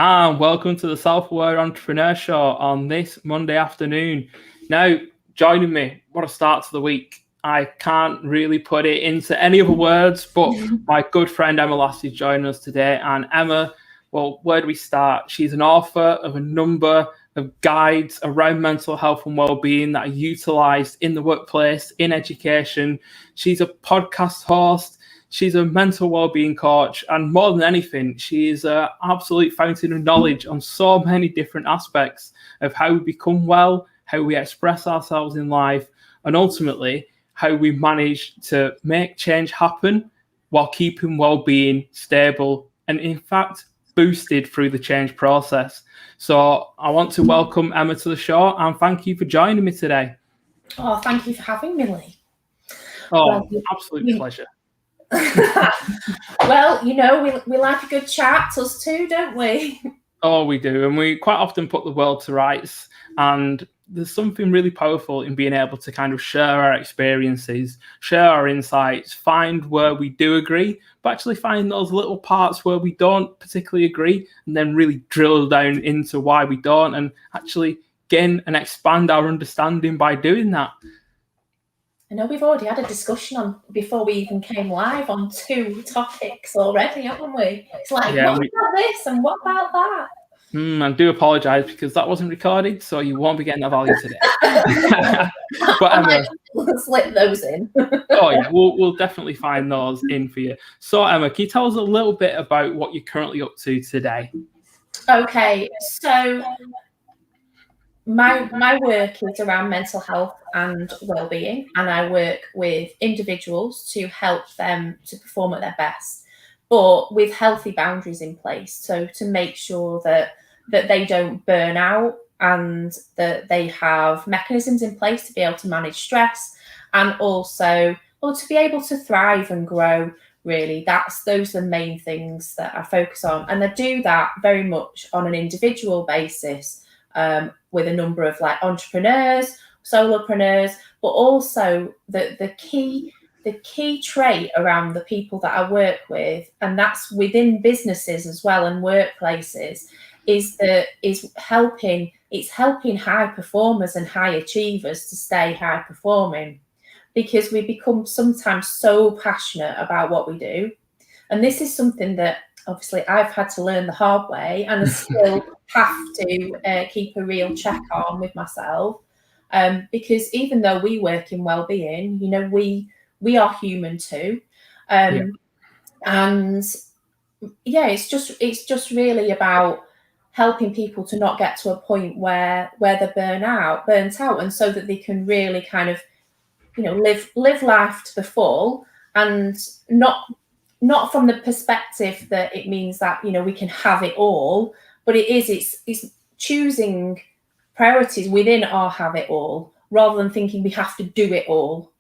And welcome to the Self-Aware Entrepreneur Show on this Monday afternoon. Now, joining me, what a start to the week. I can't really put it into any other words, but my good friend Emma Lass is joining us today. And Emma, well, where do we start? She's an author of a number of guides around mental health and well-being that are utilised in the workplace, in education. She's a podcast host. She's a mental well-being coach, and more than anything, she is an absolute fountain of knowledge on so many different aspects of how we become well, how we express ourselves in life, and ultimately how we manage to make change happen while keeping well-being stable and, in fact, boosted through the change process. So I want to welcome Emma to the show and thank you for joining me today. Oh, thank you for having me, Lee. Oh, absolute pleasure. Well, you know, we like a good chat, us too, don't we? Oh, we do. And we quite often put the world to rights. And there's something really powerful in being able to kind of share our experiences, share our insights, find where we do agree, but actually find those little parts where we don't particularly agree, and then really drill down into why we don't, and actually gain and expand our understanding by doing that. I know we've already had a discussion on before we even came live on 2 topics already, haven't we? It's like, what about this and what about that? I do apologise because that wasn't recorded, so you won't be getting that value today. But Emma, we'll slip those in. Oh yeah, we'll definitely find those in for you. So Emma, can you tell us a little bit about what you're currently up to today? Okay, so my work is around mental health and well-being, and I work with individuals to help them to perform at their best, but with healthy boundaries in place. So to make sure that they don't burn out and that they have mechanisms in place to be able to manage stress and also to be able to thrive and grow. Really, those are the main things that I focus on, and I do that very much on an individual basis. With a number of like entrepreneurs, solopreneurs, but also the key trait around the people that I work with, and that's within businesses as well and workplaces, is helping high performers and high achievers to stay high performing, because we become sometimes so passionate about what we do. And this is something that obviously I've had to learn the hard way, and I still have to keep a real check on with myself, because even though we work in well-being, you know, we are human too, and yeah, it's just really about helping people to not get to a point where they're burnt out, and so that they can really kind of, you know, live life to the full, and not from the perspective that it means that, you know, we can have it all, but it's choosing priorities within our have it all rather than thinking we have to do it all.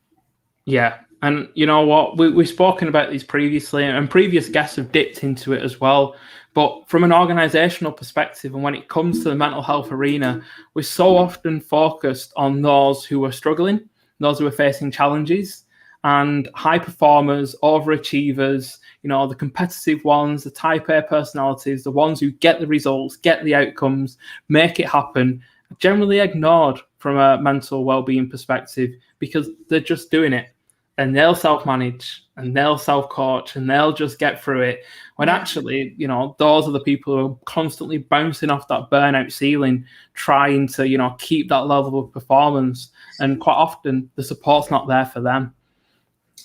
Yeah. And you know what, we've spoken about these previously, and previous guests have dipped into it as well. But from an organizational perspective, and when it comes to the mental health arena, we're so often focused on those who are struggling, those who are facing challenges, and high performers, overachievers, you know, the competitive ones, the type A personalities, the ones who get the results, get the outcomes, make it happen, generally ignored from a mental well-being perspective because they're just doing it. And they'll self-manage and they'll self-coach and they'll just get through it. When actually, you know, those are the people who are constantly bouncing off that burnout ceiling, trying to, you know, keep that level of performance. And quite often the support's not there for them.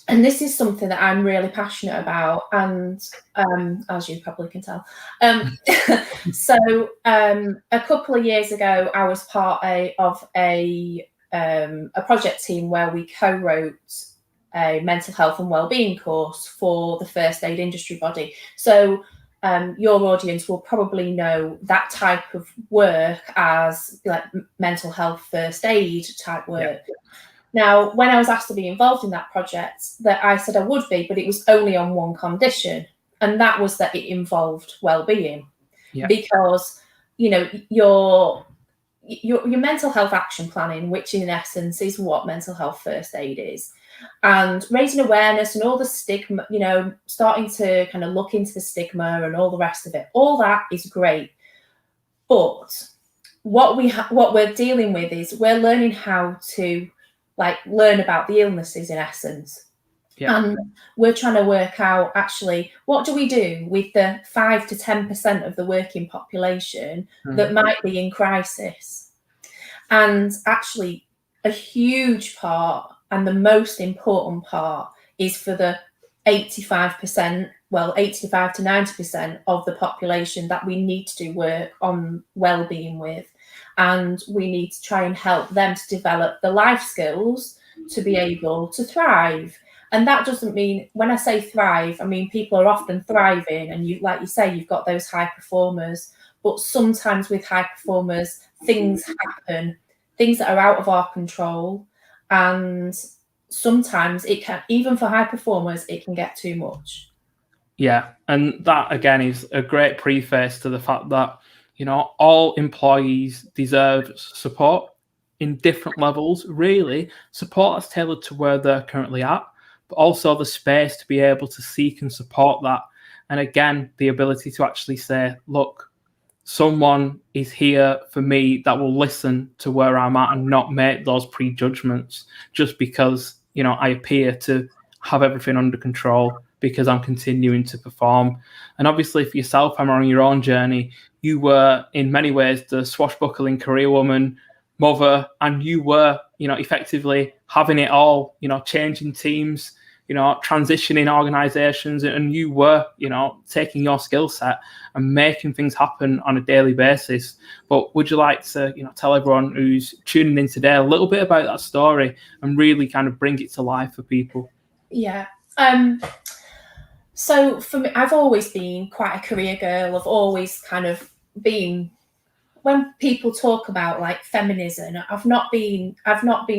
And this is something that I'm really passionate about, and as you probably can tell. So a couple of years ago, I was part of a project team where we co-wrote a mental health and wellbeing course for the first aid industry body. So your audience will probably know that type of work as like mental health first aid type work. Yeah. Now, when I was asked to be involved in that project, that I said I would be, but it was only on one condition, and that was that it involved well-being. Yeah. Because, you know, your mental health action planning, which in essence is what mental health first aid is, and raising awareness and all the stigma, you know, starting to kind of look into the stigma and all the rest of it, all that is great. But what we're dealing with is we're learning how to learn about the illnesses in essence. Yeah. And we're trying to work out actually what do we do with the 5 to 10% of the working population that might be in crisis. And actually a huge part and the most important part is for the 85 to 90% of the population that we need to do work on well-being with. And we need to try and help them to develop the life skills to be able to thrive. And that doesn't mean, when I say thrive, I mean people are often thriving, and you, like you say, you've got those high performers, but sometimes with high performers, things happen, things that are out of our control. And sometimes it can, even for high performers, it can get too much. Yeah, and that again is a great preface to the fact that, you know, all employees deserve support in different levels, really. Support that's tailored to where they're currently at, but also the space to be able to seek and support that. And again, the ability to actually say, look, someone is here for me that will listen to where I'm at and not make those prejudgments just because, you know, I appear to have everything under control because I'm continuing to perform. And obviously for yourself, Emma, on your own journey, you were in many ways the swashbuckling career woman, mother, and you were, you know, effectively having it all, you know, changing teams, you know, transitioning organizations, and you were, you know, taking your skill set and making things happen on a daily basis. But would you like to, you know, tell everyone who's tuning in today a little bit about that story and really kind of bring it to life for people? Yeah. So for me, I've always been quite a career girl. I've always kind of been, when people talk about like feminism, I've not been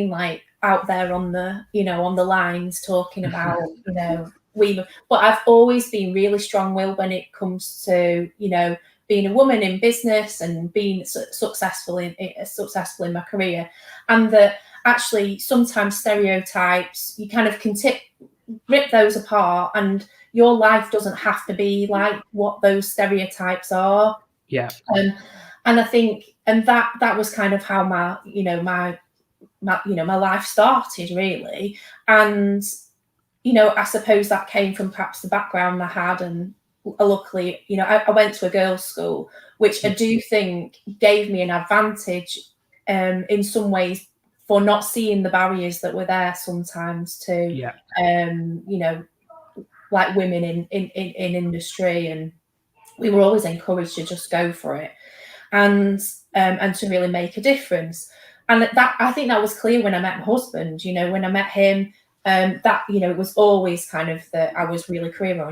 like out there on the, you know, on the lines talking about, you know, women, but I've always been really strong-willed when it comes to, you know, being a woman in business and being successful in my career. And that actually sometimes stereotypes, you kind of can rip those apart, and your life doesn't have to be like what those stereotypes are. Yeah. And I think, and that was kind of how my life started, really. And, you know, I suppose that came from perhaps the background I had, and luckily, you know, I went to a girls' school, which I do think gave me an advantage in some ways for not seeing the barriers that were there sometimes to, you know, like women in industry. And we were always encouraged to just go for it and to really make a difference. And that, I think that was clear when I met my husband. You know, when I met him, that, you know, it was always kind of that I was really career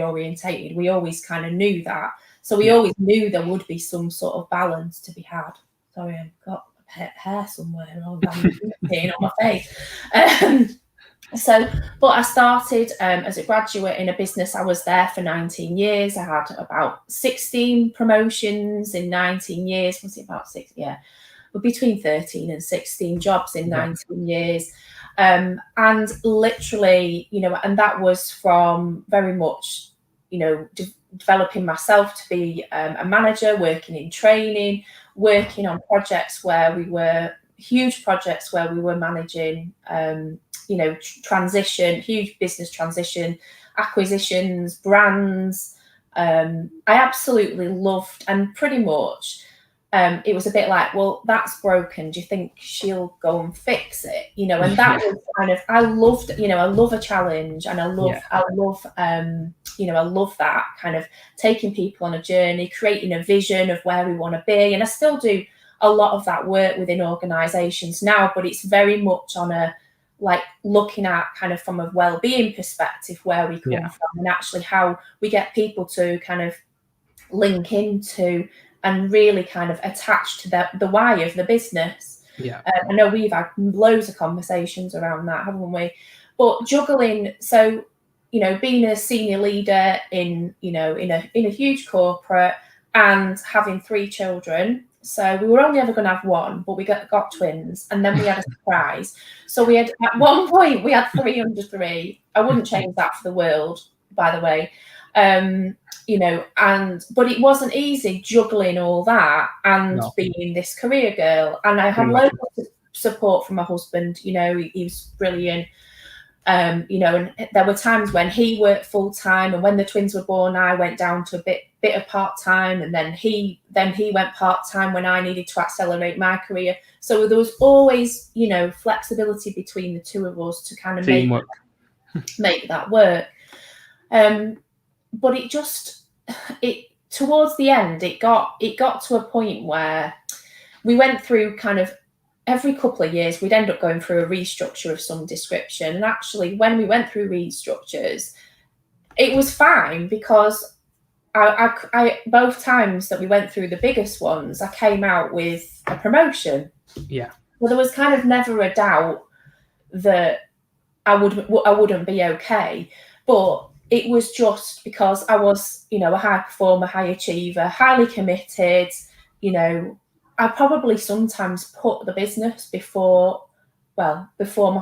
orientated. We always kind of knew that. So we always knew there would be some sort of balance to be had. Sorry, I've got a pet hair somewhere on my face. But I started as a graduate in a business. I was there for 19 years. I had about 16 promotions in 19 years. Was it about 6? Yeah. But between 13 and 16 jobs in 19 years. And literally, you know, and that was from very much, you know, developing myself to be a manager, working in training, working on projects where we were, huge projects where we were managing, you know, huge business transition, acquisitions, brands. I absolutely loved, and pretty much it was a bit like, well, that's broken. Do you think she'll go and fix it? You know, and that was kind of, I loved, you know, I love a challenge, and I love, you know, I love that kind of taking people on a journey, creating a vision of where we want to be. And I still do a lot of that work within organizations now, but it's very much on a, like, looking at kind of from a well-being perspective where we come from, and actually how we get people to kind of link into and really kind of attach to the why of the business. I know we've had loads of conversations around that, haven't we? But juggling, so, you know, being a senior leader in, you know, in a huge corporate, and having 3 children. So we were only ever going to have one, but we got twins, and then we had a surprise. So we had, at one point, we had 3 under 3. I wouldn't change that for the world, by the way. You know, but it wasn't easy juggling all that and being this career girl. And I had loads of support from my husband. You know, he was brilliant. You know, and there were times when he worked full time, and when the twins were born, I went down to a bit of part time, and then he went part time when I needed to accelerate my career. So there was always, you know, flexibility between the two of us to kind of make that work. But it towards the end, it got to a point where we went through kind of every couple of years, we'd end up going through a restructure of some description. And actually, when we went through restructures, it was fine, because I both times that we went through the biggest ones, I came out with a promotion. Yeah. Well, there was kind of never a doubt that I wouldn't be okay, but it was just because I was, you know, a high performer, high achiever, highly committed. You know, I probably sometimes put the business before my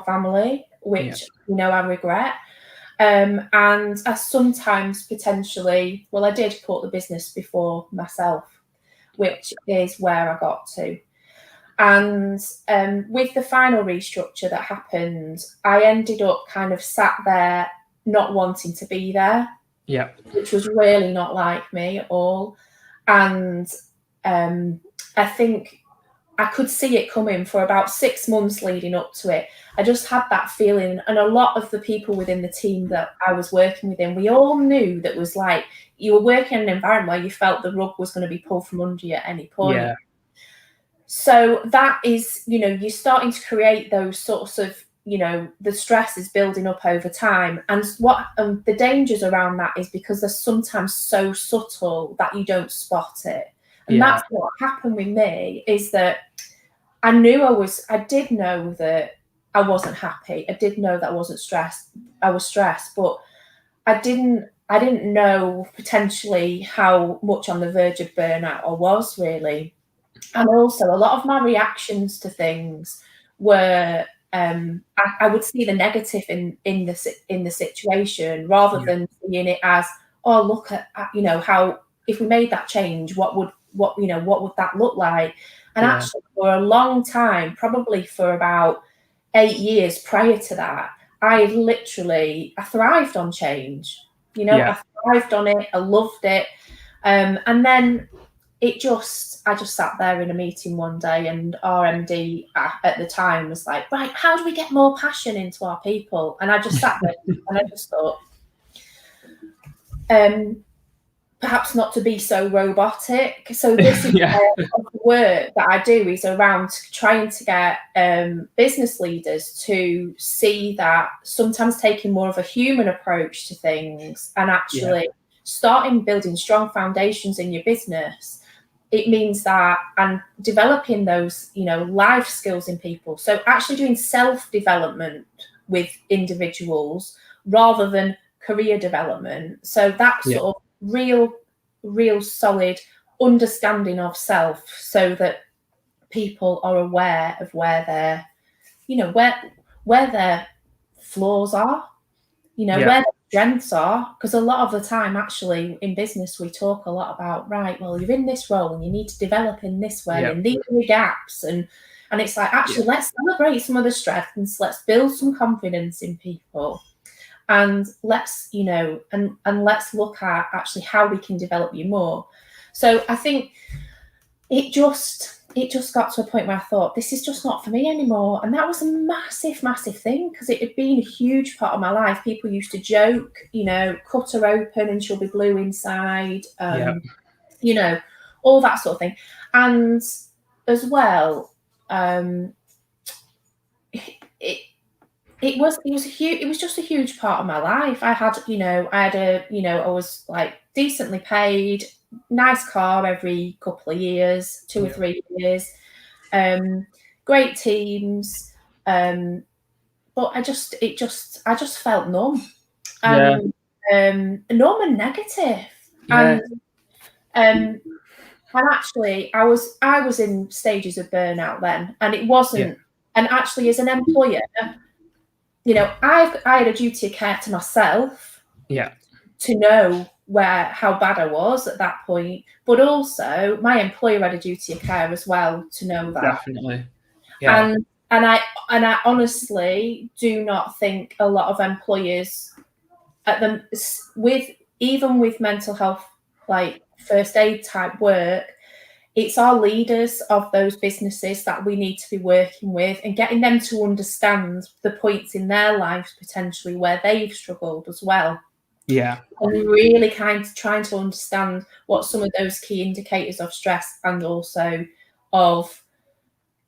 family, which, you know, I regret. And I sometimes potentially, I did put the business before myself, which is where I got to. And with the final restructure that happened, I ended up kind of sat there not wanting to be there, which was really not like me at all. And I think I could see it coming for about 6 months leading up to it. I just had that feeling, and a lot of the people within the team that I was working within, we all knew that was like, you were working in an environment where you felt the rug was going to be pulled from under you at any point. Yeah. So that is, you know, you're starting to create those sorts of, you know, the stress is building up over time. And what the dangers around that is because they're sometimes so subtle that you don't spot it. And that's what happened with me, is that I did know that I wasn't happy. I did know that I wasn't stressed. I was stressed, but I didn't know potentially how much on the verge of burnout I was really. And also a lot of my reactions to things were, I would see the negative in the situation, rather than seeing it as, oh, look at, you know, how, if we made that change, what would that look like? And actually, for a long time, probably for about 8 years prior to that, I thrived on change. You know, I thrived on it. I loved it. And then I just sat there in a meeting one day, and our MD at the time was like, right, how do we get more passion into our people? And I just sat there and I just thought, perhaps not to be so robotic. So this is the work that I do is around trying to get business leaders to see that sometimes taking more of a human approach to things, and actually starting building strong foundations in your business. It means that, and developing those, you know, life skills in people. So actually doing self-development with individuals rather than career development. So that sort of real solid understanding of self, so that people are aware of where their, you know, where their flaws are, you know, where their strengths are. Because a lot of the time, actually, in business, we talk a lot about, right, well, you're in this role and you need to develop in this way, and these are your gaps. And it's like, actually, let's celebrate some of the strengths, let's build some confidence in people. And let's, you know, and let's look at actually how we can develop you more. So I think it just got to a point where I thought, this is just not for me anymore. And that was a massive thing, because it had been a huge part of my life. People used to joke, you know, cut her open and she'll be blue inside, you know, all that sort of thing. And as well, it was just a huge part of my life. I was like decently paid, nice car every couple of years, 2 or 3 years, great teams, but I just felt numb, numb and negative. And actually I was in stages of burnout then, and it wasn't. And actually, as an employer, you know, I had a duty of care to myself, to know how bad I was at that point, but also my employer had a duty of care as well to know that. Definitely. Yeah. And I honestly do not think a lot of employers even with mental health, like first aid type work, it's our leaders of those businesses that we need to be working with and getting them to understand the points in their lives potentially where they've struggled as well. Yeah. And really kind of trying to understand what some of those key indicators of stress and also of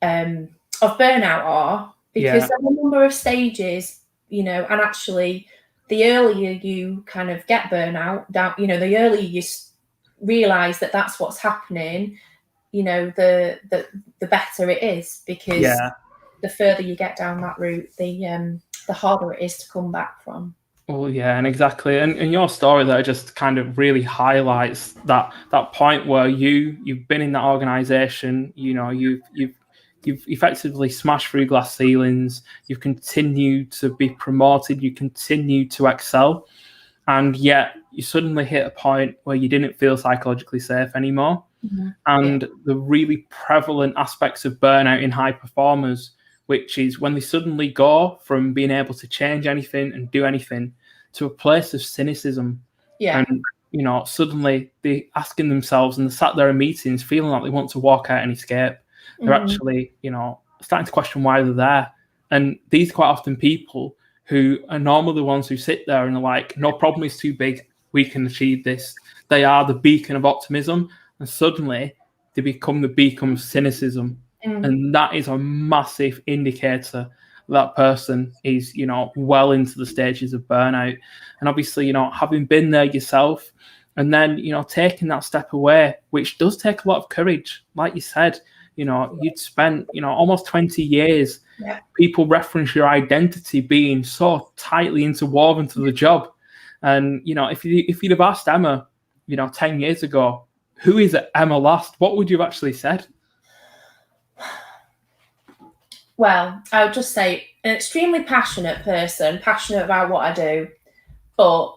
burnout are, because there are a number of stages, and actually the earlier you kind of get burnout down, the earlier you realize that that's what's happening, the better it is, because the further you get down that route, the harder it is to come back from. Well, yeah, and exactly, and your story there just kind of really highlights that point where you've been in that organization, you've effectively smashed through glass ceilings, you've continued to be promoted, you continue to excel, and yet you suddenly hit a point where you didn't feel psychologically safe anymore. Mm-hmm. And the really prevalent aspects of burnout in high performers, which is when they suddenly go from being able to change anything and do anything to a place of cynicism. Yeah. And, suddenly they're asking themselves, and they're sat there in meetings feeling like they want to walk out and escape. They're actually, starting to question why they're there. And these are quite often people who are normally the ones who sit there and are like, no problem is too big, we can achieve this. They are the beacon of optimism. And suddenly they become the beacon of cynicism. And that is a massive indicator that person is, well into the stages of burnout. And obviously, having been there yourself and then, taking that step away, which does take a lot of courage. Like you said, you'd spent, almost 20 years. Yeah. People reference your identity being so tightly interwoven to the job. And, if you'd have asked Emma, 10 years ago, who is Emma Last, what would you have actually said? Well, I would just say an extremely passionate person, passionate about what I do, but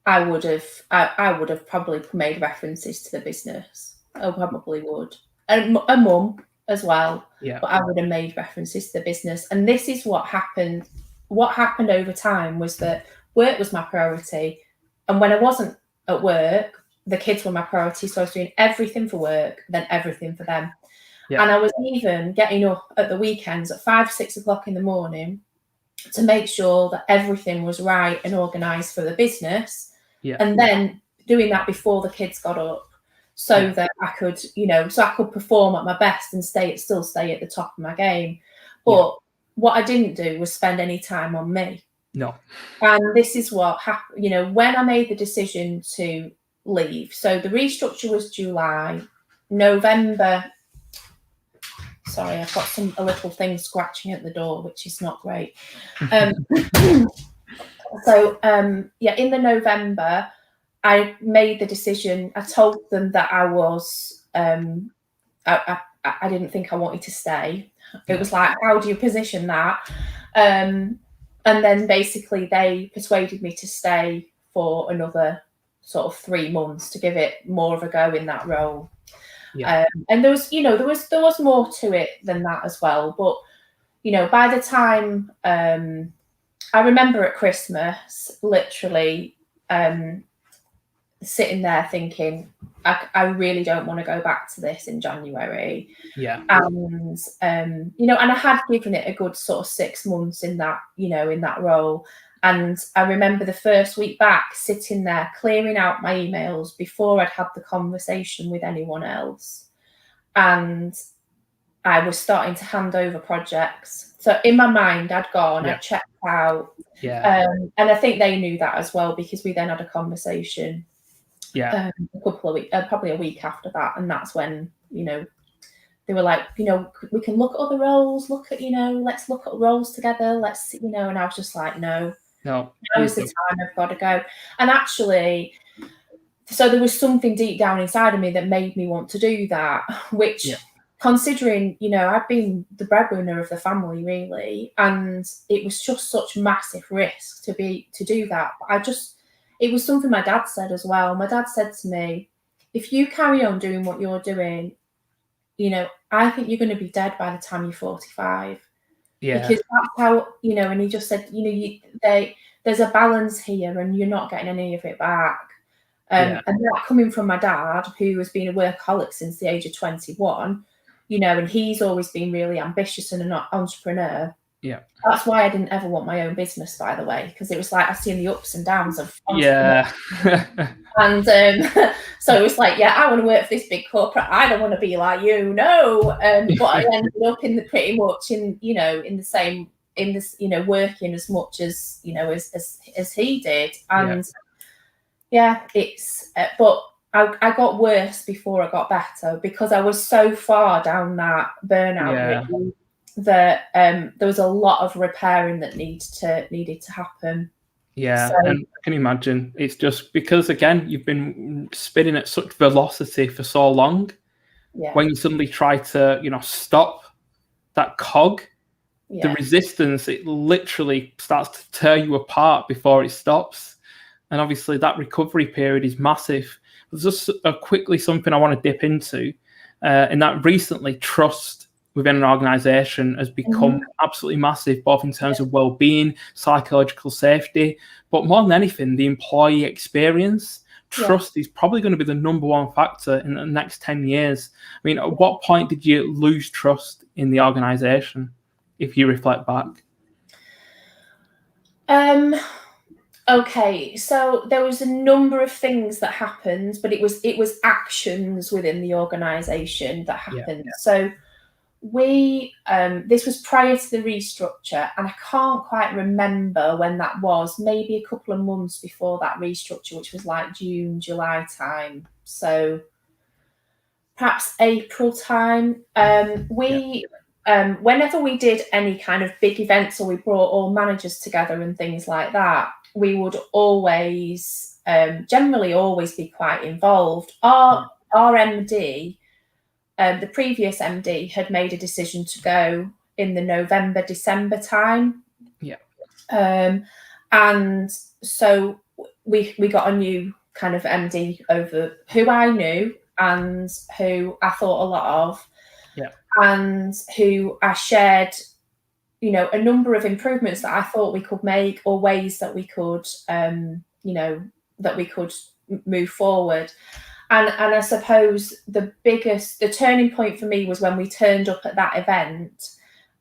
I would have probably made references to the business. I probably would. And a mum as well. Yeah. But I would have made references to the business. And this is what happened. What happened over time was that work was my priority. And when I wasn't at work, the kids were my priority. So I was doing everything for work, then everything for them. Yeah. And I was even getting up at the weekends at 5, 6 o'clock in the morning to make sure that everything was right and organised for the business. Yeah. And then doing that before the kids got up so that I could, I could perform at my best and still stay at the top of my game. But what I didn't do was spend any time on me. No. And this is what happened, when I made the decision to leave. So the restructure was July, November. Sorry, I've got a little thing scratching at the door, which is not great. So in the November, I made the decision. I told them that I was, I didn't think I wanted to stay. It was like, how do you position that? And then basically they persuaded me to stay for another sort of 3 months to give it more of a go in that role. Yeah. And there was more to it than that as well. But, by the time I remember at Christmas, literally sitting there thinking, I really don't want to go back to this in January. Yeah. And, and I had given it a good sort of 6 months in that, in that role. And I remember the first week back sitting there clearing out my emails before I'd had the conversation with anyone else. And I was starting to hand over projects. So in my mind, I'd gone, I'd checked out. Yeah. And I think they knew that as well, because we then had a conversation. Yeah. A couple of weeks, probably a week after that. And that's when, they were like, we can look at other roles, let's look at roles together. Let's, and I was just like, no. Now is the time, I've got to go. And actually, so there was something deep down inside of me that made me want to do that, which considering, I've been the breadwinner of the family really, and it was just such massive risk to do that. But it was something my dad said as well. My dad said to me, if you carry on doing what you're doing, you know, I think you're going to be dead by the time you're 45. Yeah. Because that's how, you know, and he just said, you know, there's a balance here and you're not getting any of it back. And that coming from my dad, who has been a workaholic since the age of 21, you know, and he's always been really ambitious and an entrepreneur. Yeah. That's why I didn't ever want my own business, by the way, because it was like I seen the ups and downs of and so it was like, yeah, I want to work for this big corporate. I don't want to be like you, no. But I ended up in the pretty much in, you know, in the same, in this, you know, working as much as, you know, as he did. And it's but I got worse before I got better, because I was so far down that burnout route that there was a lot of repairing that needed to happen. Yeah, and I can imagine. It's just because, again, you've been spinning at such velocity for so long. Yeah. When you suddenly try to, you know, stop that cog, the resistance, it literally starts to tear you apart before it stops. And obviously that recovery period is massive. There's just quickly something I want to dip into, in that recently trust within an organization has become absolutely massive, both in terms of well-being, psychological safety, but more than anything, the employee experience. Trust is probably going to be the number one factor in the next 10 years. I mean, at what point did you lose trust in the organization, if you reflect back? Okay, so there was a number of things that happened, but it was actions within the organization that happened. So we this was prior to the restructure, and I can't quite remember when that was, maybe a couple of months before that restructure, which was like June, July time, so perhaps April time. Whenever we did any kind of big events, or we brought all managers together and things like that, we would always generally always be quite involved. Our MD, the previous MD, had made a decision to go in the November, December time. And so we got a new kind of MD over, who I knew and who I thought a lot of, and who I shared, you know, a number of improvements that I thought we could make, or ways that we could, you know, that we could move forward. And I suppose the turning point for me was when we turned up at that event,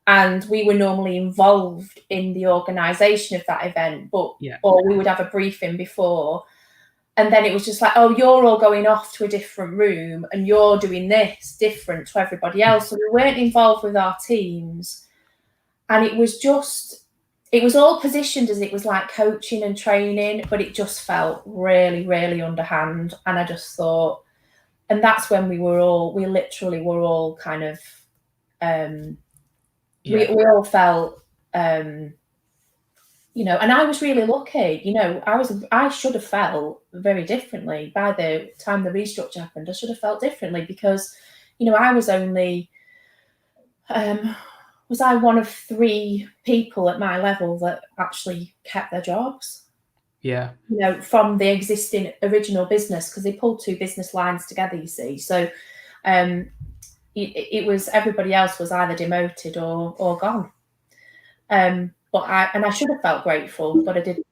and we were normally involved in the organisation of that event, or we would have a briefing before. And then it was just like, oh, you're all going off to a different room and you're doing this different to everybody else. So we weren't involved with our teams. And it was all positioned as it was like coaching and training, but it just felt really, really underhand. And I just thought, and that's when we literally were all kind of, we all felt, you know, and I was really lucky, you know, I should have felt very differently by the time the restructure happened. I should have felt differently because, you know, I was only, was I one of 3 people at my level that actually kept their jobs? You know, from the existing original business, because they pulled 2 business lines together, you see. So it was, everybody else was either demoted or gone. But I should have felt grateful, but I didn't.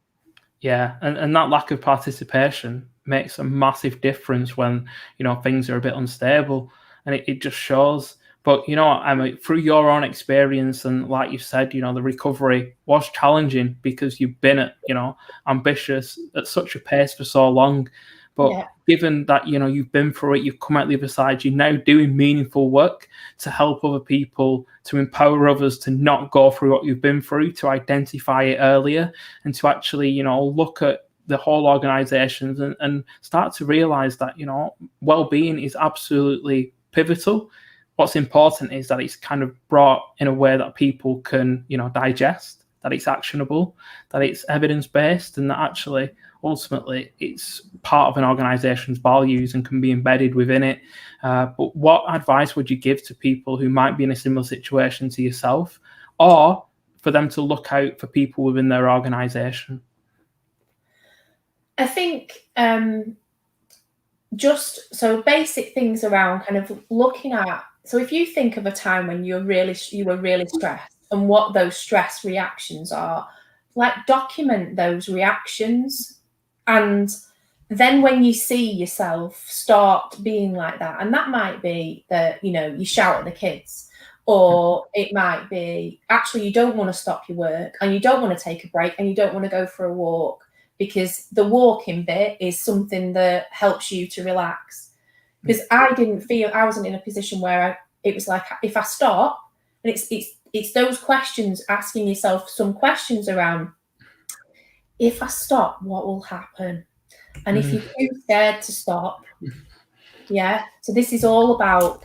Yeah, and that lack of participation makes a massive difference when, you know, things are a bit unstable, and it just shows. But, you know, I mean, through your own experience, and like you said, you know, the recovery was challenging because you've been at, you know, ambitious at such a pace for so long. But given that, you know, you've been through it, you've come out the other side, you're now doing meaningful work to help other people, to empower others to not go through what you've been through, to identify it earlier, and to actually, you know, look at the whole organizations and start to realize that, you know, well-being is absolutely pivotal. What's important is that it's kind of brought in a way that people can, you know, digest, that it's actionable, that it's evidence-based, and that actually, ultimately, it's part of an organization's values and can be embedded within it. But what advice would you give to people who might be in a similar situation to yourself, or for them to look out for people within their organization? I think just so basic things around kind of looking at. So if you think of a time when you were really stressed and what those stress reactions are, like document those reactions. And then when you see yourself start being like that, and that might be that, you shout at the kids, or it might be actually you don't want to stop your work and you don't want to take a break and you don't want to go for a walk, because the walking bit is something that helps you to relax. Because I wasn't in a position where it was like, if I stop, and it's those questions, asking yourself some questions around, if I stop, what will happen? And if you're too scared to stop, so this is all about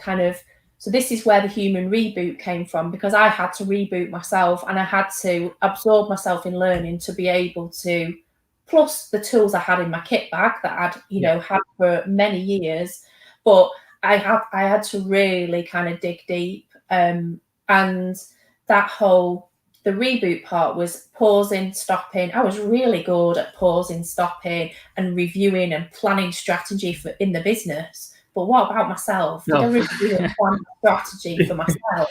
so this is where the human reboot came from, because I had to reboot myself and I had to absorb myself in learning to be able to, plus the tools I had in my kit bag that I'd had for many years, but I had to really kind of dig deep, and the reboot part was pausing, stopping. I was really good at pausing, stopping, and reviewing and planning strategy in the business. But what about myself? Did I review and plan strategy for myself?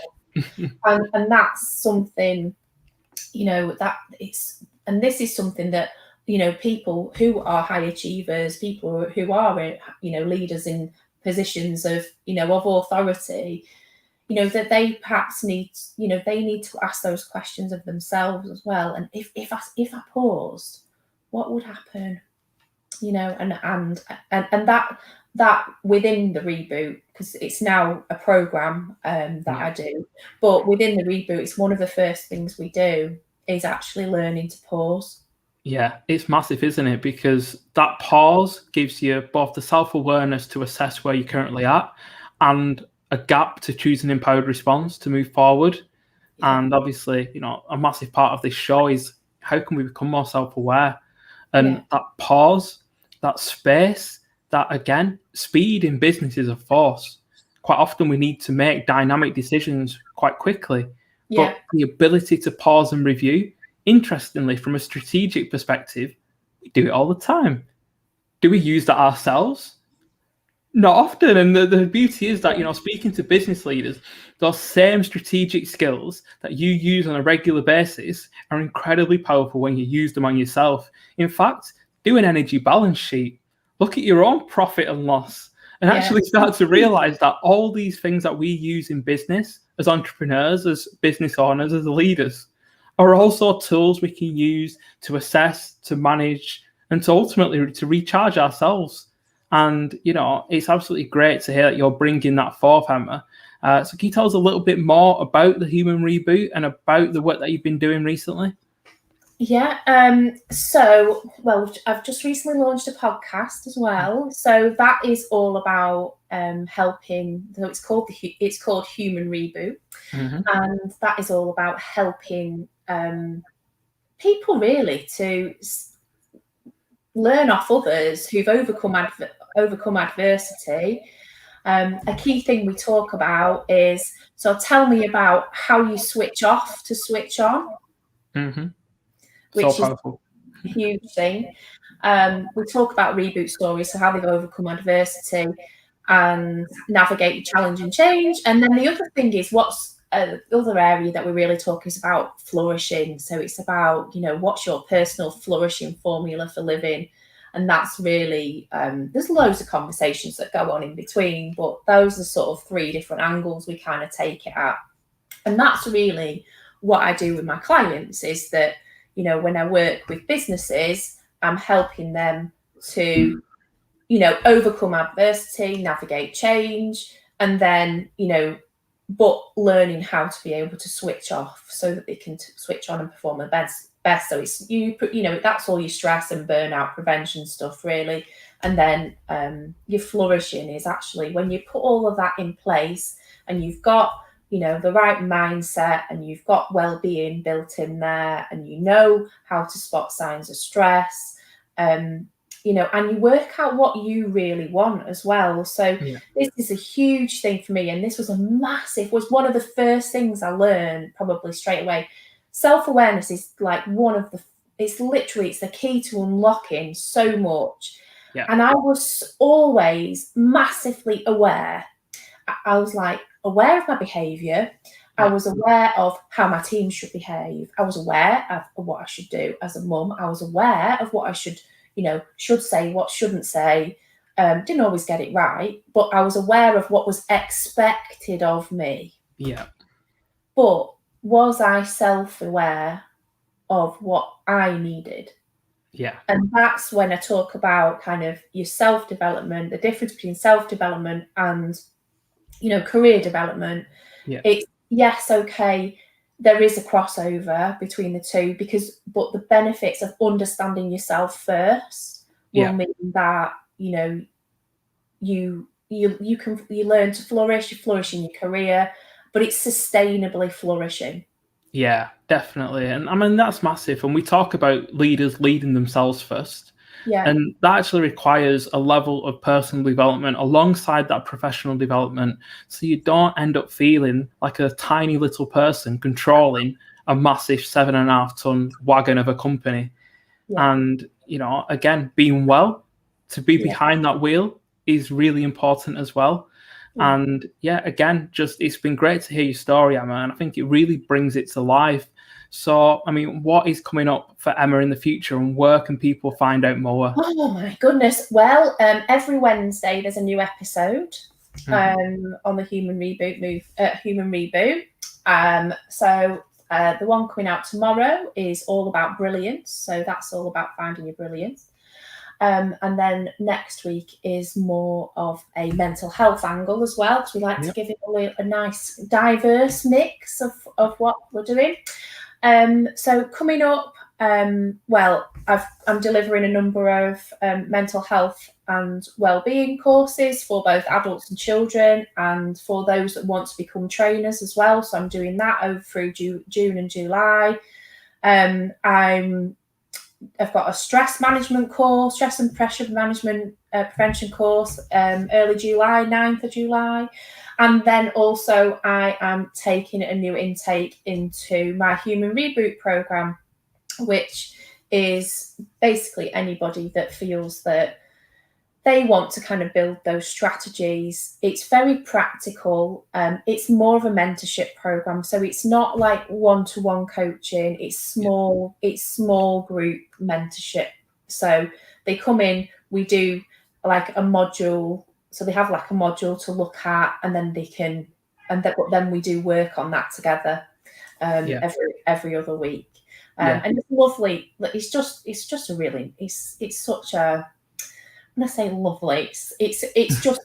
And that's something, and this is something that, people who are high achievers, people who are, leaders in positions of, of authority, that they perhaps need, they need to ask those questions of themselves as well. And if I paused, what would happen? And that within the reboot, because it's now a program that I do, but within the reboot, it's one of the first things we do is actually learning to pause. Yeah, it's massive, isn't it? Because that pause gives you both the self-awareness to assess where you're currently at and a gap to choose an empowered response to move forward. Yeah. And obviously, a massive part of this show is how can we become more self-aware? And that pause, that space, that, again, speed in business is a force. Quite often we need to make dynamic decisions quite quickly. Yeah. But the ability to pause and review, interestingly, from a strategic perspective, we do it all the time. Do we use that ourselves? Not often. And the beauty is that, speaking to business leaders, those same strategic skills that you use on a regular basis are incredibly powerful when you use them on yourself. In fact, do an energy balance sheet. Look at your own profit and loss and actually start to realize that all these things that we use in business as entrepreneurs, as business owners, as leaders, are also tools we can use to assess, to manage, and to ultimately to recharge ourselves. And, it's absolutely great to hear that you're bringing that forth, Emma. So can you tell us a little bit more about the Human Reboot and about the work that you've been doing recently? Yeah. I've just recently launched a podcast as well. So that is all about helping. So it's called Human Reboot, and that is all about helping people really to learn off others who've overcome adversity. A key thing we talk about is, so tell me about how you switch off to switch on, which is a huge thing. We talk about reboot stories, so how they've overcome adversity and navigate challenge and change. And then the other thing is the other area that we really talk is about flourishing. So it's about, what's your personal flourishing formula for living? And that's really, there's loads of conversations that go on in between, but those are sort of three different angles we kind of take it at. And that's really what I do with my clients, is that, when I work with businesses, I'm helping them to, overcome adversity, navigate change, and then, but learning how to be able to switch off so that they can switch on and perform their best. So it's that's all your stress and burnout prevention stuff, really. And then your flourishing is actually when you put all of that in place and you've got the right mindset and you've got well-being built in there, and how to spot signs of stress, and you work out what you really want as well. So this is a huge thing for me, and this was one of the first things I learned probably straight away. Self-awareness is like one of it's the key to unlocking so much. Yeah. And I was always massively aware. I was like aware of my behaviour. I was aware of how my team should behave. I was aware of what I should do as a mum. I was aware of what I should say, what shouldn't say. Didn't always get it right, but I was aware of what was expected of me. Yeah. But was I self-aware of what I needed? Yeah. And that's when I talk about kind of your self-development, the difference between self-development and, career development. Yeah. It's, yes, okay, there is a crossover between the two but the benefits of understanding yourself first will mean that, you learn to flourish, you flourish in your career, but it's sustainably flourishing. Yeah, definitely. And I mean, that's massive. And we talk about leaders leading themselves first. Yeah. And that actually requires a level of personal development alongside that professional development. So you don't end up feeling like a tiny little person controlling a massive 7.5-ton wagon of a company. Yeah. And, again, being well, to be behind that wheel is really important as well. Yeah. And again, it's been great to hear your story, Emma, and I think it really brings it to life. So, I mean, what is coming up for Emma in the future, and where can people find out more? Oh my goodness. Well, every Wednesday there's a new episode on the Human Reboot So the one coming out tomorrow is all about brilliance. So that's all about finding your brilliance. And then next week is more of a mental health angle as well, because we like to give it a nice diverse mix of what we're doing. So coming up, I'm delivering a number of mental health and wellbeing courses for both adults and children, and for those that want to become trainers as well. So I'm doing that over through June and July. I've got a stress management course, stress and pressure management prevention course, early July, 9th of July. And then also I am taking a new intake into my Human Reboot program, which is basically anybody that feels that they want to kind of build those strategies. It's very practical. It's more of a mentorship program. So it's not like one-to-one coaching. It's small group mentorship. So they come in, we do like a module. So they have like a module to look at, and then then we do work on that together every other week. And it's lovely. It's just a really, it's such a, when I say lovely, it's just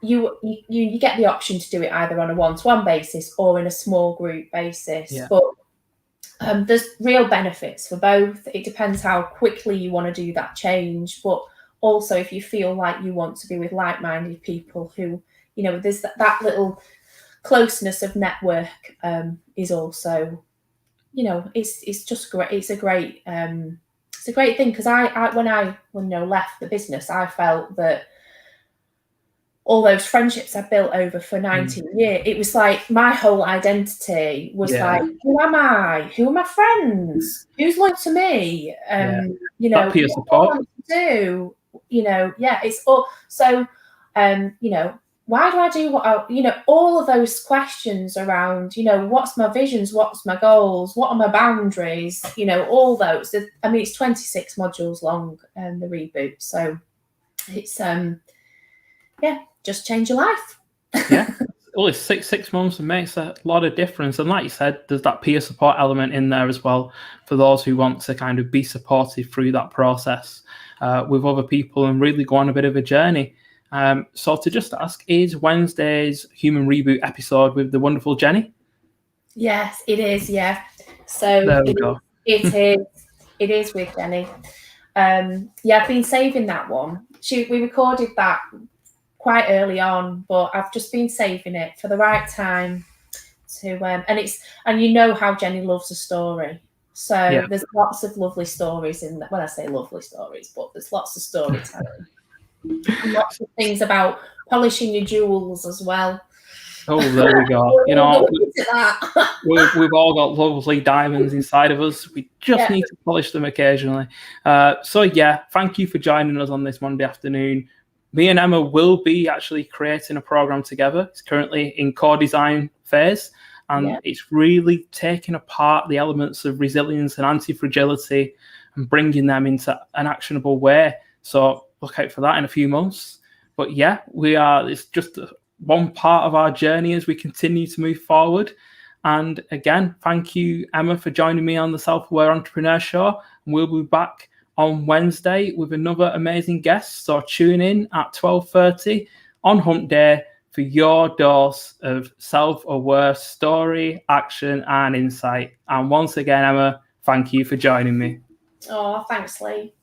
you get the option to do it either on a one-to-one basis or in a small group basis. Yeah. But there's real benefits for both. It depends how quickly you want to do that change, but also if you feel like you want to be with like-minded people who, there's that little closeness of network is also, it's just great. It's a great thing, because when I left the business, I felt that all those friendships I built over for 19 years, it was like my whole identity was like, who am I? Who are my friends? Who's loyal to me? That peer support. What do I do? It's all so. Why do I do what I, all of those questions around, what's my visions, what's my goals, what are my boundaries, all those. I mean, it's 26 modules long, the reboot. So it's, just change your life. Well, it's six months, and makes a lot of difference. And like you said, there's that peer support element in there as well for those who want to kind of be supported through that process with other people and really go on a bit of a journey. So to just ask, is Wednesday's Human Reboot episode with the wonderful Jenny? Yes, it is. Yeah. So there we go. It is with Jenny. I've been saving that one. We recorded that quite early on, but I've just been saving it for the right time to. And how Jenny loves a story. So there's lots of lovely stories in that. When I say lovely stories, but there's lots of storytelling. Lots of things about polishing your jewels as well. Oh, there we go. You know, That. we've all got lovely diamonds inside of us. We just need to polish them occasionally. So yeah, thank you for joining us on this Monday afternoon. Me and Emma will be actually creating a program together. It's currently in co-design phase, and it's really taking apart the elements of resilience and anti-fragility and bringing them into an actionable way. So look out for that in a few months. But yeah, it's just one part of our journey as we continue to move forward. And again, thank you, Emma, for joining me on the Self-Aware Entrepreneur Show. And we'll be back on Wednesday with another amazing guest. So tune in at 12:30 on Hump Day for your dose of self-aware story, action, and insight. And once again, Emma, thank you for joining me. Oh, thanks, Lee.